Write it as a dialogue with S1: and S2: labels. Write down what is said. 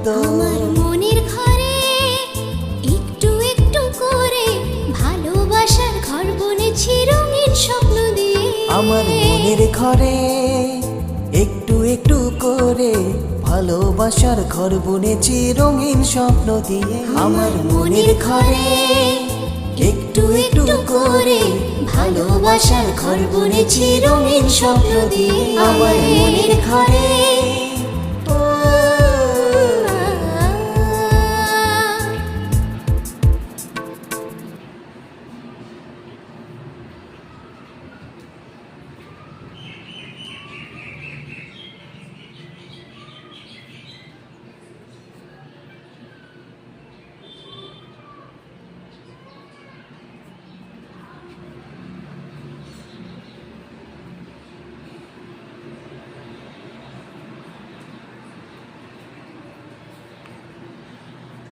S1: মতো।
S2: আমার মনের ঘরে একটু একটু করে ভালোবাসার ঘর বনেছি রঙিন স্বপ্ন দিয়ে।
S1: আমার মনের ঘরে একটু একটু করে ভালোবাসার ঘর বুনেছি রঙিন স্বপ্ন দিয়ে। আমার মনের ঘরে একটু একটু করে ভালোবাসার ঘর বুনেছি রঙিন স্বপ্ন দিয়ে। আমার মনের ঘরে